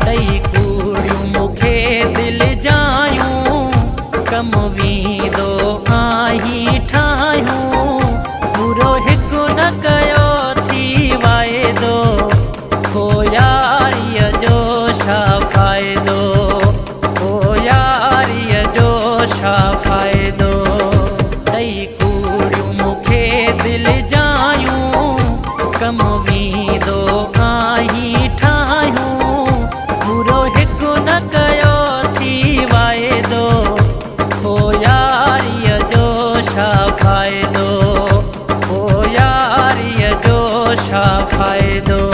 ॾई कूड़ियूं मूंखे दिलि जायूं कम वींदो आहीं ठाहियूं पूरो हिकु न कयो थी वाइदो हो यारीअ जो छा फ़ाइदो हो यारीअ जो छा फ़ाइदो ॾई कूड़ियूं मूंखे दिलि जायूं कम वींदो आहीं ठाहियूं पूरो हिकु न कयो थी वाइदो हो यारीअ जो छा फ़ाइदो हो यारीअ जो छा फ़ाइदो।